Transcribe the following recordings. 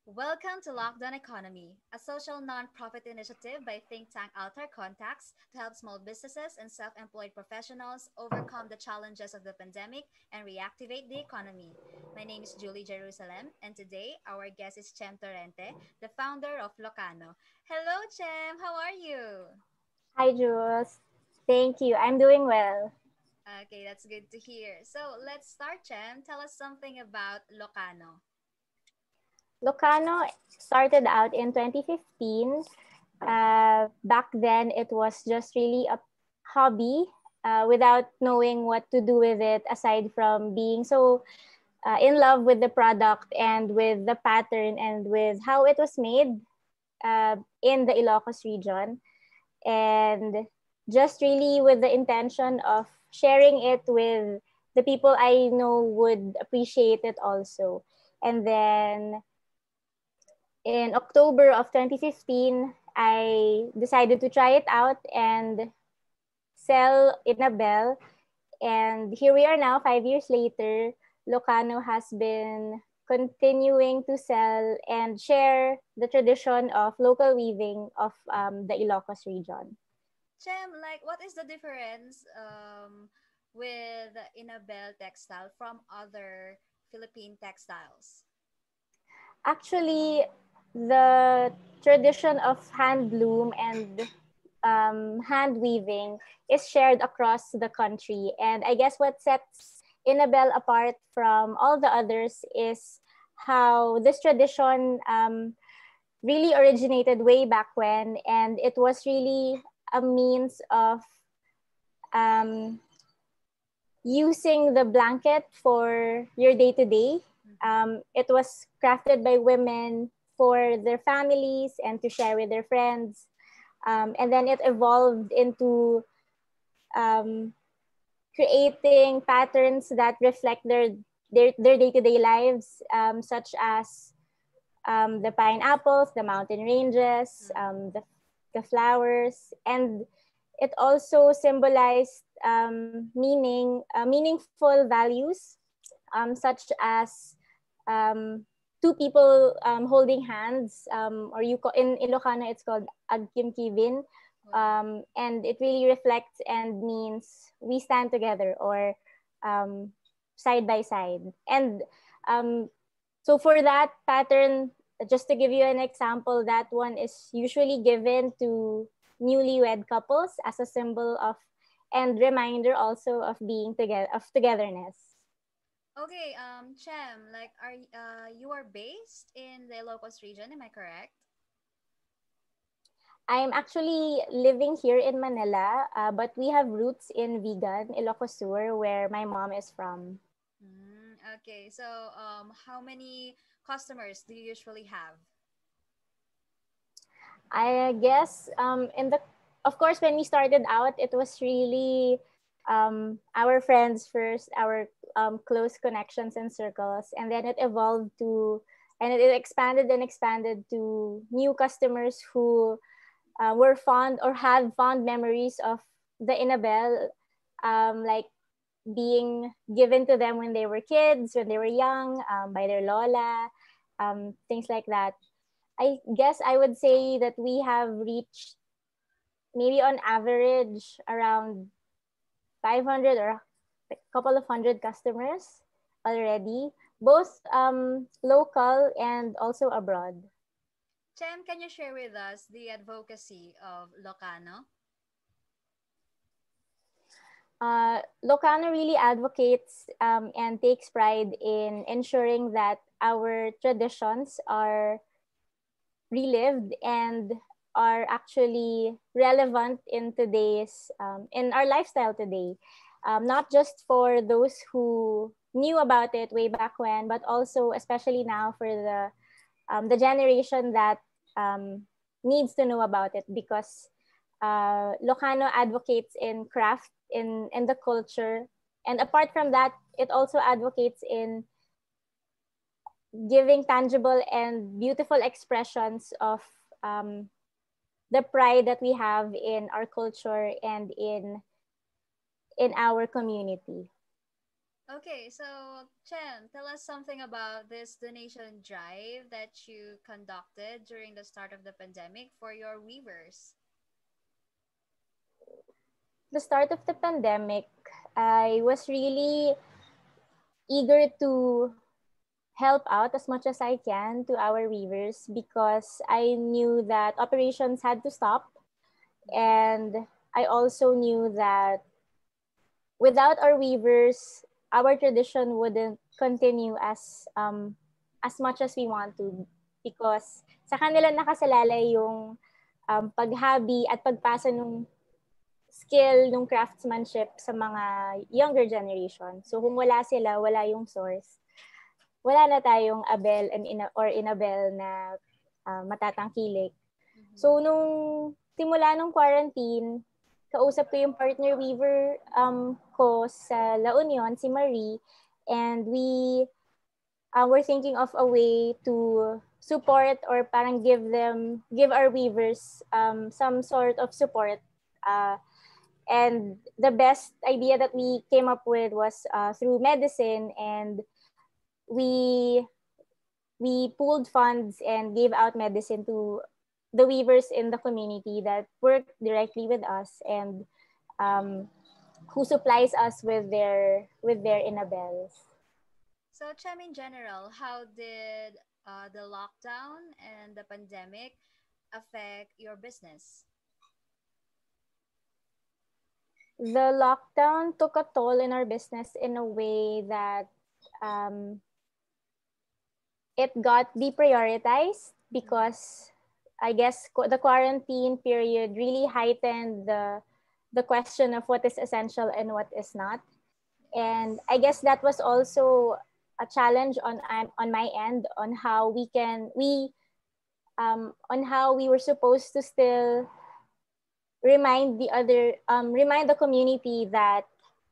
Welcome to Lockdown Economy, a social nonprofit initiative by think tank AlterContacts to help small businesses and self employed professionals overcome the challenges of the pandemic and reactivate the economy. My name is Julie Jerusalem, and today our guest is Chem Torrente, the founder of Locano. Hello, Chem. How are you? Hi, Jules. Thank you. I'm doing well. Okay, that's good to hear. So let's start, Chem. Tell us something about Locano. Locano started out in 2015. Back then, it was just really a hobby without knowing what to do with it aside from being so in love with the product and with the pattern and with how it was made in the Ilocos region. And just really with the intention of sharing it with the people I know would appreciate it also. And then in October of 2015, I decided to try it out and sell in a bell. And here we are now, 5 years later. Locano has been continuing to sell and share the tradition of local weaving of the Ilocos region. Chem, like, what is the difference with Abel Textile from other Philippine textiles? Actually, the tradition of handloom and hand weaving is shared across the country. And I guess what sets Inabel apart from all the others is how this tradition really originated way back when. And it was really a means of um, using the blanket for your day to day. It was crafted by women for their families and to share with their friends. And then it evolved into um, creating patterns that reflect their day-to-day lives, such as the pineapples, the mountain ranges, the flowers, and it also symbolized meaningful values, such as um, two people holding hands, or in Ilocano it's called agkimkibin, Wow. and it really reflects and means we stand together or um, side by side. And um, so for that pattern, just to give you an example, that one is usually given to newlywed couples as a symbol of and reminder also of being together of togetherness. Okay, Chem, like, you are based in the Ilocos region, am I correct? I'm actually living here in Manila, but we have roots in Vigan, Ilocos Sur, where my mom is from. Okay, so how many customers do you usually have? I guess of course, when we started out, it was really our friends first, our close connections and circles, and then it evolved to, and it expanded and expanded to new customers who were fond or had fond memories of the Inabel, like being given to them when they were kids, when they were young, by their lola, things like that. I guess I would say that we have reached maybe on average around 500 or a couple of hundred customers already, both local and also abroad. Chem, can you share with us the advocacy of Locano? Locano really advocates and takes pride in ensuring that our traditions are relived and are actually relevant in today's in our lifestyle today, not just for those who knew about it way back when, but also especially now for the generation that um, needs to know about it, because Locano advocates in craft, in the culture, and apart from that, it also advocates in giving tangible and beautiful expressions of um, the pride that we have in our culture and in our community. Okay, so Chen, tell us something about this donation drive that you conducted during the start of the pandemic for your weavers. The start of the pandemic, I was really eager to help out as much as I can to our weavers because I knew that operations had to stop, and I also knew that without our weavers, our tradition wouldn't continue as much as we want to, because sa kanila nakasalalay yung paghabi at pagpasa ng skill ng craftsmanship sa mga younger generation. So kung wala sila, wala yung source. Wala na tayong Abel and or Inabel na matatangkilik. Mm-hmm. So nung simula nung quarantine, kausap ko yung partner weaver ko sa La Union, si Marie, and we were thinking of a way to support or parang give our weavers some sort of support. And the best idea that we came up with was through medicine, and we we pooled funds and gave out medicine to the weavers in the community that work directly with us, and um, who supplies us with their inabels. So, Chem, in general, how did the lockdown and the pandemic affect your business? The lockdown took a toll in our business in a way that um, it got deprioritized because I guess the quarantine period really heightened the question of what is essential and what is not. And I guess that was also a challenge on my end on how on how we were supposed to still remind the community that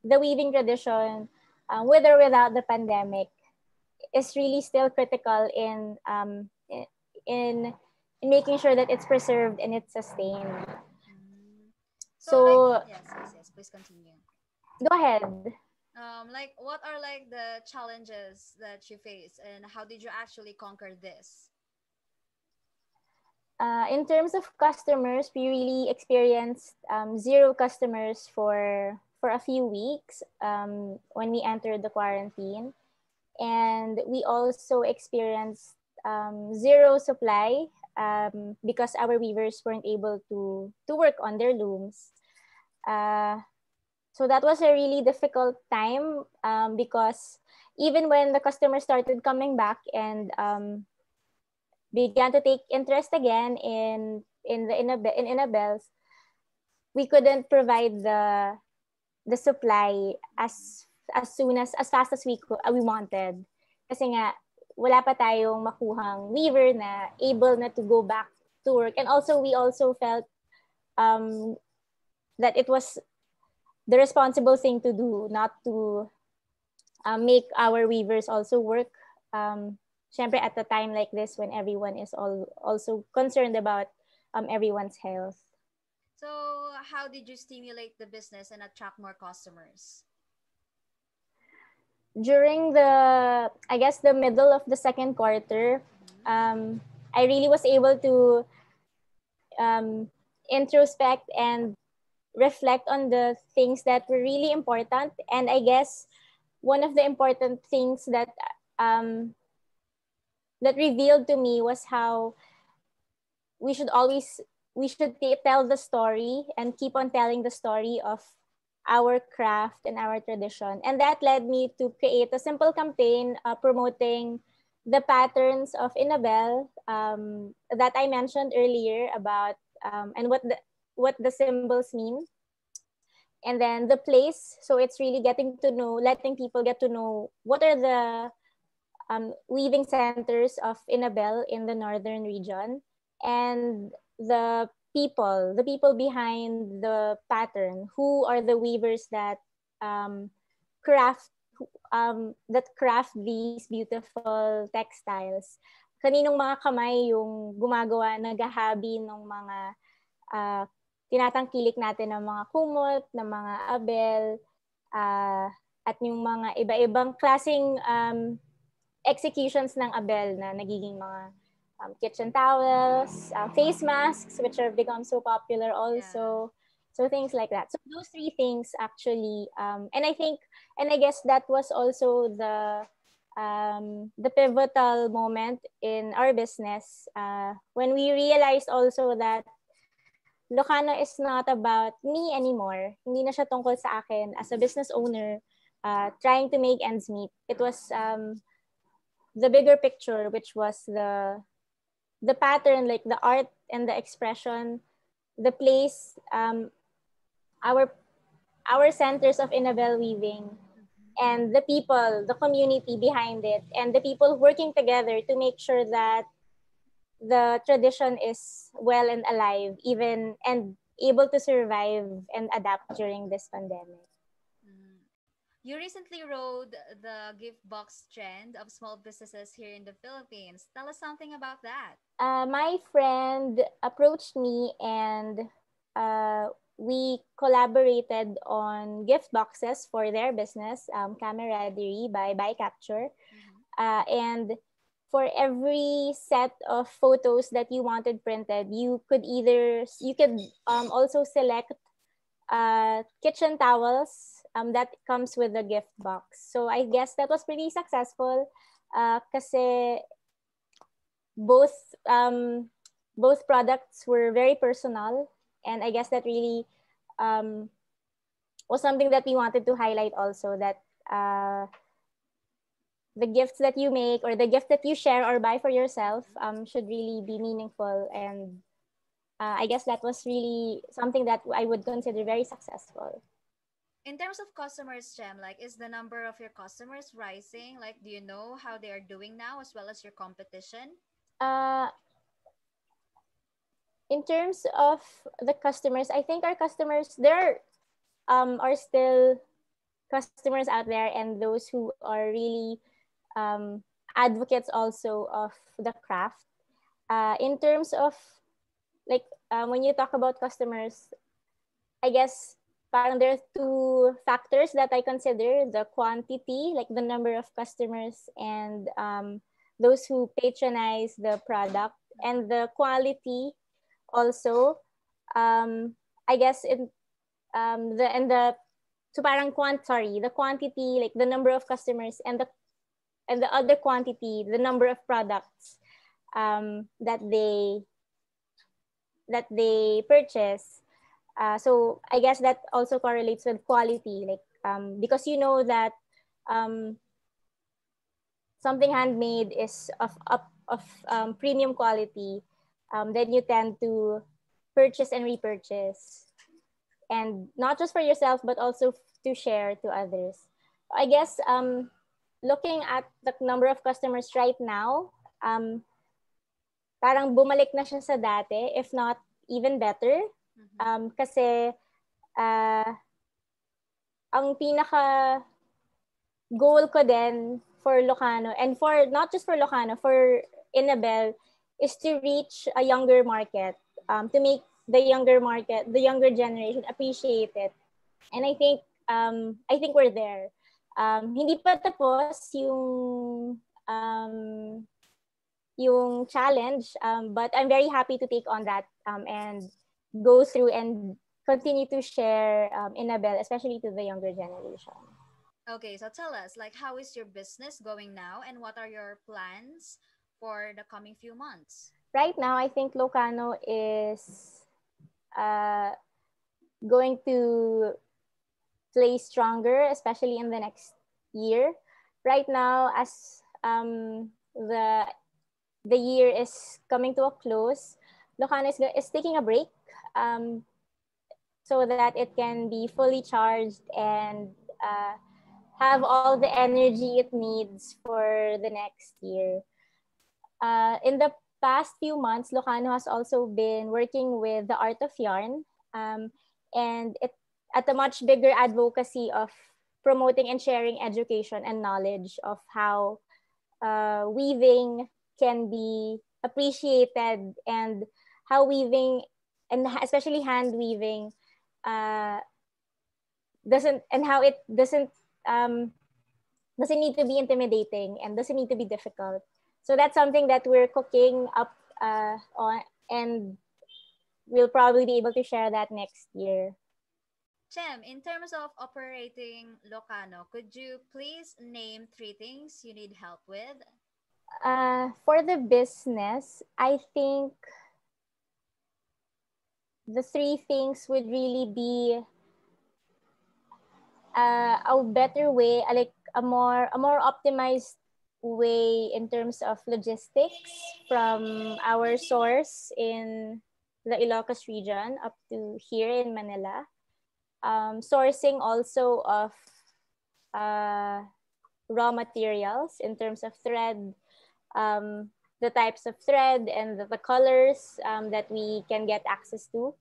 the weaving tradition, with or without the pandemic, is really still critical in in making sure that it's preserved and it's sustained. Mm. So, like, So yes, yes, yes. Please continue. go ahead. Like, what are like the challenges that you face, and how did you actually conquer this? In terms of customers, we really experienced zero customers for a few weeks when we entered the quarantine, and we also experienced zero supply because our weavers weren't able to work on their looms. Uh, so that was a really difficult time because even when the customers started coming back and began to take interest again in Inabels, we couldn't provide the supply as soon as fast as we wanted. Kasi nga wala pa tayong makuhang weaver na able na to go back to work. And also we also felt um, that it was the responsible thing to do, not to make our weavers also work. Syempre at a time like this when everyone is also concerned about everyone's health. So, how did you stimulate the business and attract more customers? During I guess the middle of the second quarter, I really was able to introspect and reflect on the things that were really important. And I guess one of the important things um, that revealed to me was how we should always tell the story and keep on telling the story of our craft and our tradition. And that led me to create a simple campaign promoting the patterns of Inabel that I mentioned earlier about and what the symbols mean. And then the place, so it's really letting people get to know what are the weaving centers of Inabel in the northern region, and the people behind the pattern, who are the weavers that um, craft craft these beautiful textiles. Kaninong mga kamay yung gumagawa, naghahabi ng mga uh, tinatangkilik natin ng mga kumot, ng mga abel, uh, at yung mga iba-ibang klaseng executions ng Abel na nagiging mga kitchen towels, face masks, which have become so popular Yeah. also. So things like that. So those three things actually, and I guess that was also the pivotal moment in our business when we realized also that Locano is not about me anymore. Hindi na siya tungkol sa akin as a business owner trying to make ends meet. It was the bigger picture, which was the pattern, like the art and the expression, the place, our centers of Inabel weaving, Mhm. and the people, the community behind it, and the people working together to make sure that the tradition is well and alive, even and able to survive and adapt during this pandemic. Mhm. You recently rode the gift box trend of small businesses here in the Philippines. Tell us something about that. My friend approached me and we collaborated on gift boxes for their business, Camaraderie by Capture. Mhm. And for every set of photos that you wanted printed, you could also select kitchen towels that comes with the gift box. So I guess that was pretty successful kasi both both products were very personal, and I guess that really um, was something that we wanted to highlight also, that the gifts that you make or the gift that you share or buy for yourself should really be meaningful, and I guess that was really something that I would consider very successful. In terms of customers, Jem, like, is the number of your customers rising? Like, do you know how they are doing now as well as your competition? Uh, in terms of the customers, I think our customers, there are still customers out there and those who are really um, advocates also of the craft. In terms of like when you talk about customers, I guess parang there are two factors that I consider: the quantity, like the number of customers, and those who patronize the product, and the quality also. I guess the so parang the quantity, like the number of customers, and the other quantity, the number of products that they purchase. So I guess that also correlates with quality, like because you know that um, something handmade is of premium quality, then you tend to purchase and repurchase, and not just for yourself but also to share to others. I guess looking at the number of customers right now, parang bumalik na siya sa dati, if not even better. Mm-hmm. Kasi uh, ang pinaka goal ko din for Locano, and for not just for Locano, for Inabel, is to reach a younger market, to make the younger generation appreciate it. And I think we're there. Hindi pa tapos yung challenge, but I'm very happy to take on that and go through and continue to share Inabel, especially to the younger generation. Okay, so tell us, like, how is your business going now and what are your plans for the coming few months? Right now, I think Locano is uh, going to play stronger, especially in the next year. Right now, as the year is coming to a close, Locano is taking a break um, so that it can be fully charged and have all the energy it needs for the next year. In the past few months, Locano has also been working with the Art of Yarn, um, and it at a much bigger advocacy of promoting and sharing education and knowledge of how weaving can be appreciated, and how weaving, and especially hand weaving, uh, doesn't and how it doesn't um, doesn't need to be intimidating and doesn't need to be difficult. So that's something that we're cooking up on, and we'll probably be able to share that next year. Chem, in terms of operating Locano, could you please name three things you need help with? For the business, I think the three things would really be a better way, like a more optimized way in terms of logistics from our source in the Ilocos region up to here in Manila. Sourcing also of uh, raw materials in terms of thread, um, the types of thread and the colors that we can get access to.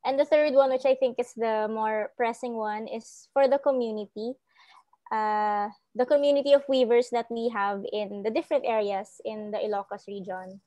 And the third one, which I think is the more pressing one, is for the community of weavers that we have in the different areas in the Ilocos region.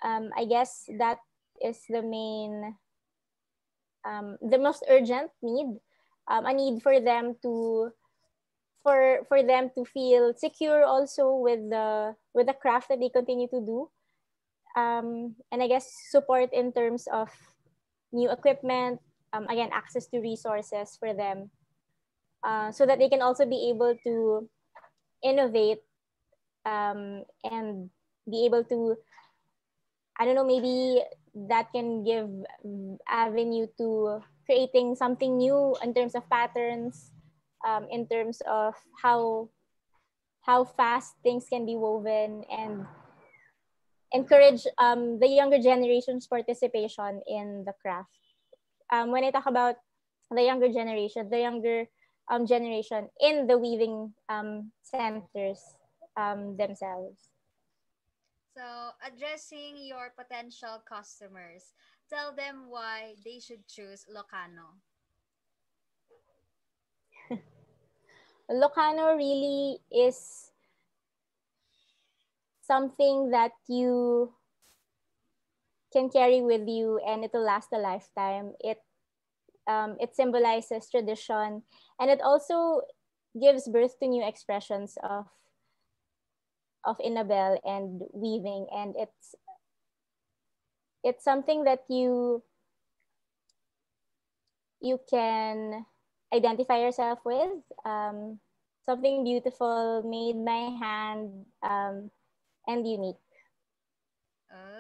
I guess that is the most urgent need, a need for them to for them to feel secure also with the craft that they continue to do, and I guess support in terms of new equipment, again access to resources for them, so that they can also be able to innovate, and be able to, I don't know, maybe that can give avenue to creating something new in terms of patterns, in terms of how fast things can be woven, and encourage the younger generation's participation in the craft. When I talk about the younger generation in the weaving centers themselves. So, addressing your potential customers, tell them why they should choose Locano. Locano really is something that you can carry with you and it'll last a lifetime. It symbolizes tradition, and it also gives birth to new expressions of Inabel and weaving, and it's something that you can identify yourself with, something beautiful made by hand, and unique.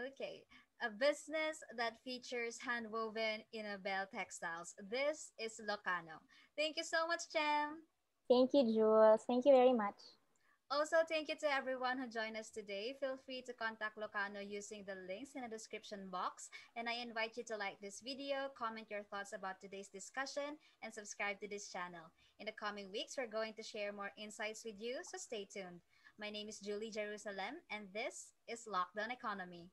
Okay. A business that features handwoven in Abel Textiles. This is Locano. Thank you so much, Chem. Thank you, Jules. Thank you very much. Also, thank you to everyone who joined us today. Feel free to contact Locano using the links in the description box. And I invite you to like this video, comment your thoughts about today's discussion, and subscribe to this channel. In the coming weeks, we're going to share more insights with you, so stay tuned. My name is Julie Jerusalem, and this is Lockdown Economy.